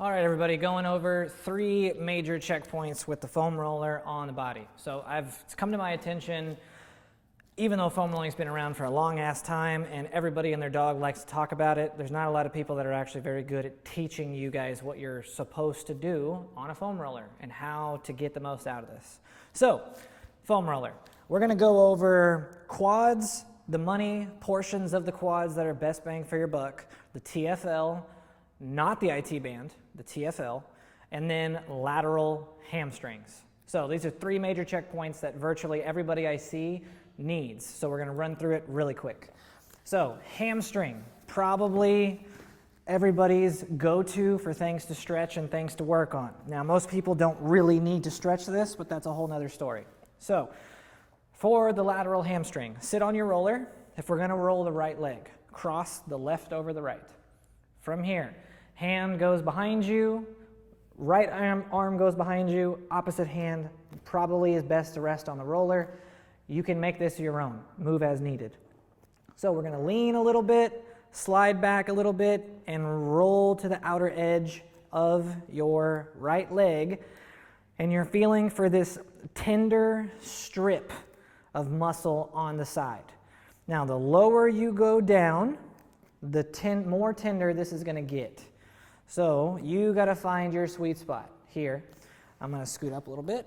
All right, everybody, going over 3 major checkpoints with the foam roller on the body. So it's come to my attention, even though foam rolling's been around for a long ass time and everybody and their dog likes to talk about it, there's not a lot of people that are actually very good at teaching you guys what you're supposed to do on a foam roller and how to get the most out of this. So, foam roller. We're going to go over quads, the money portions of the quads that are best bang for your buck, the TFL, not the IT band, the TFL, and then lateral hamstrings. So these are 3 major checkpoints that virtually everybody I see needs. So we're going to run through it really quick. So hamstring, probably everybody's go-to for things to stretch and things to work on. Now most people don't really need to stretch this, but that's a whole nother story. So for the lateral hamstring, sit on your roller. If we're going to roll the right leg, cross the left over the right. From here, hand goes behind you, right arm goes behind you, opposite hand probably is best to rest on the roller. You can make this your own, move as needed. So we're going to lean a little bit, slide back a little bit, and roll to the outer edge of your right leg. And you're feeling for this tender strip of muscle on the side. Now the lower you go down, the more tender this is going to get. So you got to find your sweet spot here. I'm going to scoot up a little bit.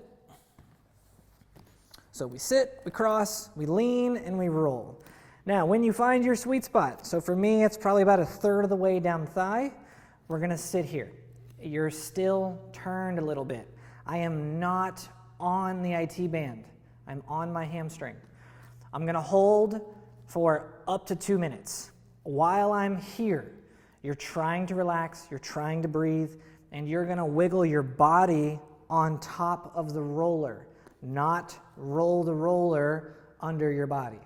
So we sit, we cross, we lean, and we roll. Now when you find your sweet spot, so for me it's probably about 1/3 of the way down thigh, we're going to sit here. You're still turned a little bit. I am not on the IT band. I'm on my hamstring. I'm going to hold for up to 2 minutes. While I'm here, you're trying to relax, you're trying to breathe, and you're going to wiggle your body on top of the roller, not roll the roller under your body.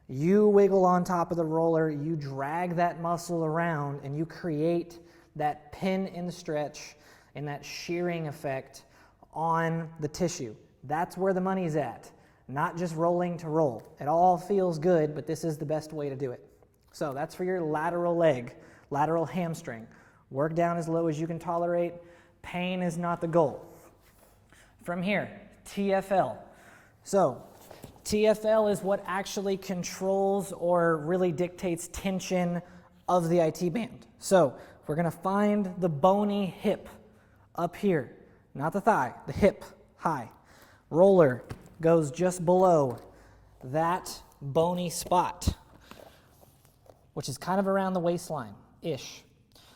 You wiggle on top of the roller, you drag that muscle around, and you create that pin and stretch and that shearing effect on the tissue. That's where the money's at, not just rolling to roll. It all feels good, but this is the best way to do it. So that's for your lateral leg, lateral hamstring. Work down as low as you can tolerate. Pain is not the goal. From here, TFL. So TFL is what actually controls or really dictates tension of the IT band. So we're going to find the bony hip up here, not the thigh, the hip high. Roller goes just below that bony spot, which is kind of around the waistline-ish.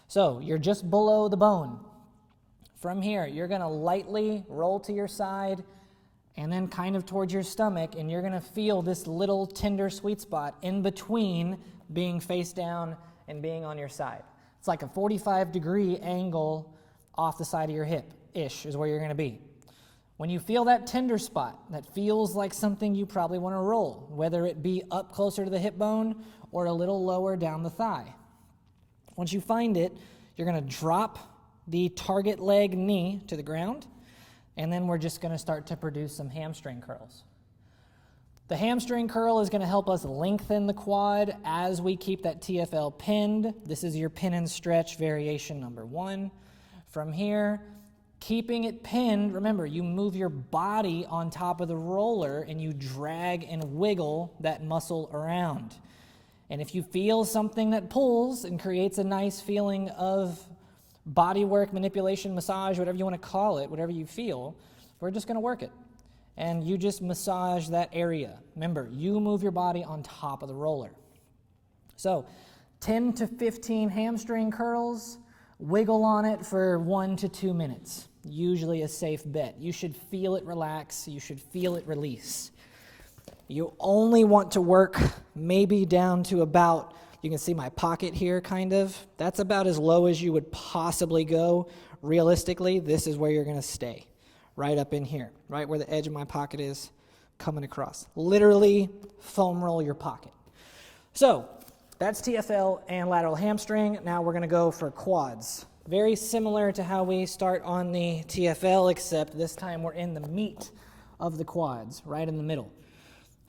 So you're just below the bone. From here, you're going to lightly roll to your side and then kind of towards your stomach, and you're going to feel this little tender sweet spot in between being face down and being on your side. It's like a 45-degree angle off the side of your hip-ish is where you're going to be. When you feel that tender spot, that feels like something you probably want to roll, whether it be up closer to the hip bone or a little lower down the thigh. Once you find it, you're going to drop the target leg knee to the ground, and then we're just going to start to produce some hamstring curls. The hamstring curl is going to help us lengthen the quad as we keep that TFL pinned. This is your pin and stretch variation number 1. From here, keeping it pinned, remember, you move your body on top of the roller and you drag and wiggle that muscle around. And if you feel something that pulls and creates a nice feeling of body work, manipulation, massage, whatever you want to call it, whatever you feel, we're just going to work it. And you just massage that area. Remember, you move your body on top of the roller. So 10 to 15 hamstring curls, wiggle on it for 1 to 2 minutes. Usually a safe bet. You should feel it relax. You should feel it release. You only want to work maybe down to about, you can see my pocket here kind of. That's about as low as you would possibly go. Realistically, this is where you're going to stay. Right up in here. Right where the edge of my pocket is coming across. Literally foam roll your pocket. So that's TFL and lateral hamstring. Now we're going to go for quads. Very similar to how we start on the TFL, except this time we're in the meat of the quads, right in the middle.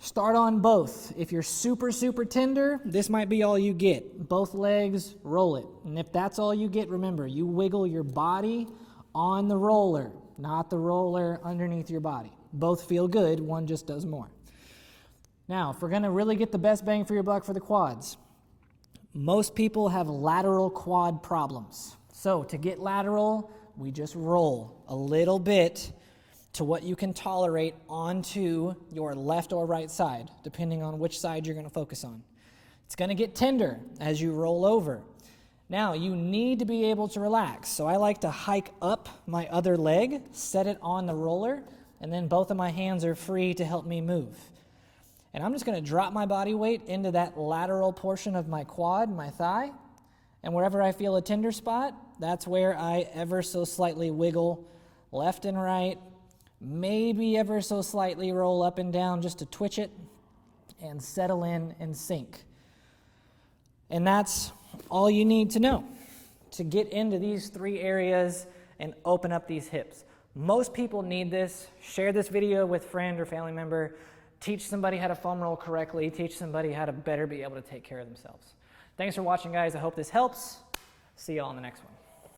Start on both. If you're super, super tender, this might be all you get. Both legs, roll it. And if that's all you get, remember, you wiggle your body on the roller, not the roller underneath your body. Both feel good, one just does more. Now, if we're going to really get the best bang for your buck for the quads, most people have lateral quad problems. So to get lateral, we just roll a little bit to what you can tolerate onto your left or right side, depending on which side you're going to focus on. It's going to get tender as you roll over. Now, you need to be able to relax. So I like to hike up my other leg, set it on the roller, and then both of my hands are free to help me move. And I'm just going to drop my body weight into that lateral portion of my quad, my thigh, and wherever I feel a tender spot, that's where I ever so slightly wiggle left and right, maybe ever so slightly roll up and down just to twitch it and settle in and sink. And that's all you need to know to get into these 3 areas and open up these hips. Most people need this. Share this video with a friend or family member. Teach somebody how to foam roll correctly. Teach somebody how to better be able to take care of themselves. Thanks for watching, guys. I hope this helps. See you all in the next one.